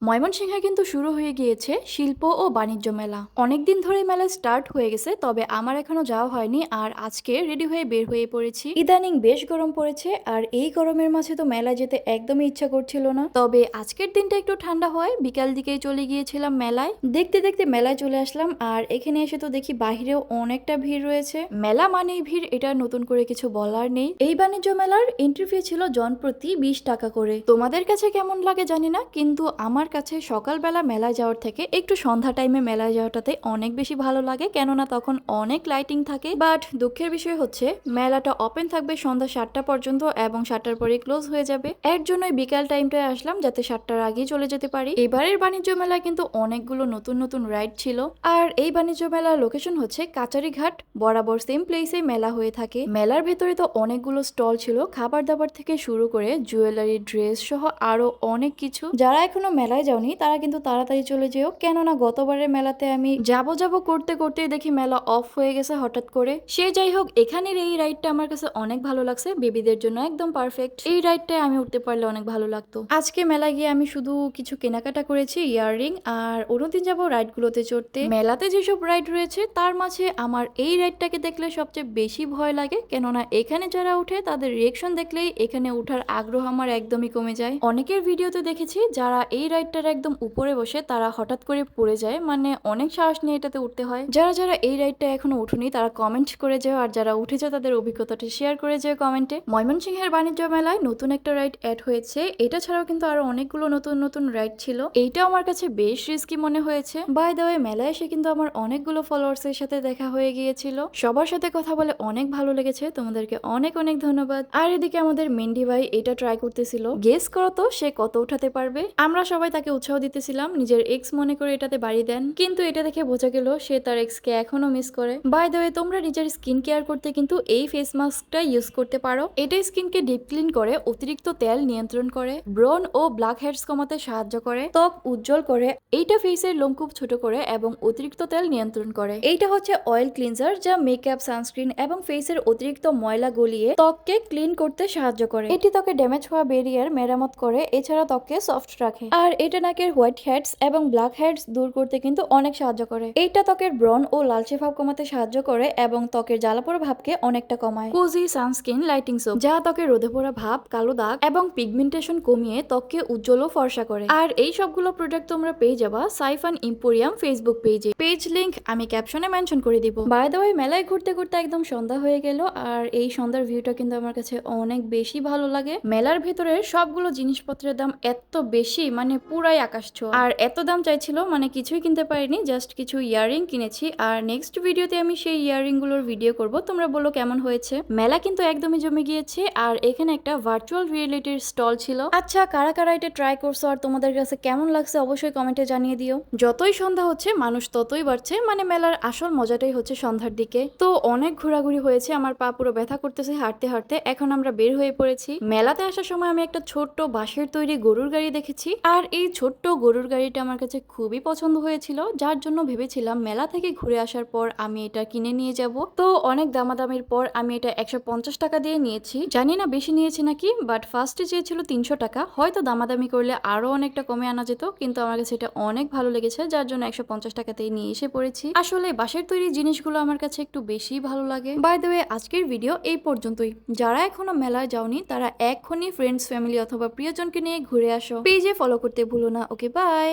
ময়মনসিংহে কিন্তু শুরু হয়ে গিয়েছে শিল্প ও বাণিজ্য মেলা। অনেকদিন ধরে মেলা স্টার্ট হয়ে গেছে, তবে আমার এখনো যাওয়া হয়নি। আর আজকে রেডি হয়ে বের হয়ে পড়েছি। ইদানিং বেশ গরম পড়েছে, আর এই গরমের মাঝে তো মেলায় যেতে একদমই ইচ্ছা করছিল না। তবে আজকের দিনটা একটু ঠান্ডা হয়, বিকাল দিকেই চলে গিয়েছিলাম মেলায়। দেখতে দেখতে মেলায় চলে আসলাম, আর এখানে এসে তো দেখি বাহিরেও অনেকটা ভিড় রয়েছে। মেলা মানেই ভিড়, এটা নতুন করে কিছু বলার নেই। এই বাণিজ্য মেলার এন্ট্রি ফি ছিল জনপ্রতি 20 টাকা করে। তোমাদের কাছে কেমন লাগে জানি না, কিন্তু আমার কাছে সকালবেলা মেলায় যাওয়ার থেকে একটু সন্ধ্যা টাইমে মেলায় যাওয়াটাতে অনেক বেশি ভালো লাগে, কেননা তখন অনেক লাইটিং থাকে। বাট দুঃখের বিষয় হচ্ছে মেলাটা ওপেন থাকবে সন্ধ্যা 7টা পর্যন্ত এবং 7টার পরে ক্লোজ হয়ে যাবে। এর জন্যই বিকাল টাইমটায় আসলাম, যাতে 7টার আগেই চলে যেতে পারি। এবারের বাণিজ্য মেলায় কিন্তু অনেকগুলো নতুন নতুন রাইড ছিল। আর এই বাণিজ্য মেলার লোকেশন হচ্ছে কাচারিঘাট, বরাবর সেম প্লেসে মেলা হয়ে থাকে। মেলার ভেতরে তো অনেকগুলো স্টল ছিল, খাবার দাবার থেকে শুরু করে জুয়েলারি, ড্রেস সহ আরো অনেক কিছু। যারা এখনো মেলায় যাওনি তারা কিন্তু তাড়াতাড়ি চলে যেও, কেননা গতবারের মেলাতে আমি যাব করতে করতে দেখি মেলা অফ হয়ে গেছে হঠাৎ করে। সে যাই হোক, এখানের এই রাইডটা আমার কাছে অনেক ভালো লাগছে, বেবিদের জন্য একদম পারফেক্ট। এই রাইডটায় আমি উঠতে পারলে অনেক ভালো লাগতো। আজকে মেলায় গিয়ে আমি শুধু কিছু কেনাকাটা করেছি, ইয়াররিং, আর অন্যদিন যাবো রাইডগুলোতে চড়তে। মেলাতে যেসব রাইড রয়েছে তার মাঝে আমার এই রাইডটাকে দেখলে সবচেয়ে বেশি ভয় লাগে, কেননা এখানে যারা উঠে তাদের রিয়েকশন দেখলেই এখানে উঠার আগ্রহ আমার একদমই কমে যায়। অনেকের ভিডিওতে দেখেছি যারা এই রাইডটার একদম উপরে বসে তারা হঠাৎ করে পড়ে যায়, মানে অনেক সাহস নিয়ে এটাতে উঠতে হয়। যারা যারা এই রাইডটা এখনো উঠুনি তারা কমেন্ট করে যাও, আর যারা উঠেছে তাদের অভিজ্ঞতাটা শেয়ার করে যাও কমেন্টে। ময়মনসিংহের বাণিজ্য মেলায় নতুন একটা রাইড অ্যাড হয়েছে, এটা ছাড়াও কিন্তু আরো অনেকগুলো নতুন নতুন রাইড ছিল। এইটা আমার কাছে বেশ রিস্কি মনে হয়েছে। বাই দ্য ওয়ে, মেলায় এসে কিন্তু আমার অনেকগুলো ফলোয়ার্স এর সাথে দেখা হয়ে গিয়েছিল, সবার সাথে কথা বলে অনেক ভালো লেগেছে। তোমাদেরকে অনেক অনেক ধন্যবাদ। আর এদিকে আমাদের মেন্ডি ভাই এটা ট্রাই করতেছিল, গেস করো তো সে কত উঠাতে পারবে। আমরা সবাই তাকে উৎসাহ দিতেছিলাম, নিজের এক্স মনে করে এটাতে বাড়ি দেন, কিন্তু এটা দেখে বোঝা গেল সে তার এক্স কে এখনো মিস করে। বাই দ্য ওয়ে, তোমরা নিজের স্কিন কেয়ার করতে কিন্তু এই ফেস মাস্কটা ইউজ করতে পারো। এটা স্কিনকে ডিপ ক্লিন করে, অতিরিক্ত তেল নিয়ন্ত্রণ করে, ব্রন ও ব্ল্যাক হেডস কমাতে সাহায্য করে, ত্বক উজ্জ্বল করে। এইটা ফেসের লোমকূপ ছোট করে এবং অতিরিক্ত তেল নিয়ন্ত্রণ করে। এইটা হচ্ছে অয়েল ক্লিনজার, যা মেকআপ, সানস্ক্রিন এবং ফেসের অতিরিক্ত ময়লা গলিয়ে ত্বককে ক্লিন করতে সাহায্য করে। এটি ত্বকে ড্যামেজ হওয়া বেরিয়ার মেরামত করে, এছাড়া ত্বককে সফট রাখে। আর এটা নাকের হোয়াইট হেডস এবং ব্ল্যাক হেডস দূর করতে কিন্তু অনেক সাহায্য করে। এইটা ত্বকের ব্রণ ও লালচে ভাব কমাতে সাহায্য করে এবং ত্বকের জ্বালাপোড়া ভাবকে অনেকটা কমায়। কোজি সানস্ক্রিন লাইটিং সোপ, যা ত্বকের রোদে পোড়া ভাব, কালো দাগ এবং পিগমেন্টেশন কমিয়ে ত্বককে উজ্জ্বল ও ফর্সা করে। আর এই সবগুলো প্রোডাক্ট তোমরা পেয়ে যাবা সাইফান ইম্পোরিয়াম ফেসবুক পেজে। পেজ লিংক আমি ক্যাপশনে মেনশন করে দিব। বাই দ্য ওয়ে, মেলায় ঘুরতে ঘুরতে একদম সন্ধ্যা হয়ে গেল, আর এই সন্ধ্যার ভিউটা কিন্তু আমার কাছে অনেক বেশি ভালো লাগে। মেলার ভেতরে সবগুলো জিনিসপত্রের দাম এত বেশি, মানে পুরাই আকাশ ছোঁয়া। আর এত দাম চাইছিল, মানে কিছুই কিনতে পারিনি, জাস্ট কিছু ইয়াররিং কিনেছি। আর নেক্সট ভিডিওতে আমি সেই ইয়াররিং গুলোর ভিডিও করব, তোমরা বলো কেমন হয়েছে। মেলা কিন্তু একদমই জমে গিয়েছে, আর এখানে একটা ভার্চুয়াল রিয়েলিটির স্টল ছিল। আচ্ছা, কারা কারা এটা ট্রাই করছো আর তোমাদের কাছে কেমন লাগছে অবশ্যই কমেন্টে জানিয়ে দিও। যতই সন্ধ্যা হচ্ছে মানুষ ততই বাড়ছে, মানে মেলার আসল মজাটাই হচ্ছে সন্ধ্যার দিকে। তো অনেক ঘোরাঘুরি হয়েছে, আমার পা পুরো ব্যথা করতেছে হাঁটতে হাঁটতে। এখন আমরা বের হয়ে পড়েছি। মেলাতে আসার সময় আমি একটা ছোট্ট বাঁশের তৈরি গরুর গাড়ি দেখেছি, আর এই ছোট্ট গরুর গাড়িটা আমার কাছে খুবই পছন্দ হয়েছিল, যার জন্য ভেবেছিলাম মেলা থেকে ঘুরে আসার পর আমি এটা কিনে নিয়ে যাব। তো অনেক দামাদামির পর আমি এটা 150 টাকা দিয়ে নিয়েছি। জানি না বেশি নিয়েছি নাকি, বাট ফার্স্টে চেয়েছিল 300 টাকা, হয়তো দামাদামি করলে আরো অনেকটা কমে আনা যেত, কিন্তু আমার কাছে এটা অনেক ভালো লেগেছে, যার জন্য 150 টাকাতেই নিয়ে এসে পড়েছি। আসলে বাঁশের তৈরি জিনিসগুলো আমার কাছে একটু বেশি ভালো লাগে। বাই দ্য ওয়ে, আজকের ভিডিও এই পর্যন্তই। যারা এখনো মেলায় যাওনি তারা এখনই ফ্রেন্ডস, ফ্যামিলি অথবা প্রিয়জনকে নিয়ে ঘুরে আসো। পেজে ফলো করতে ভুলো না। ওকে, বাই।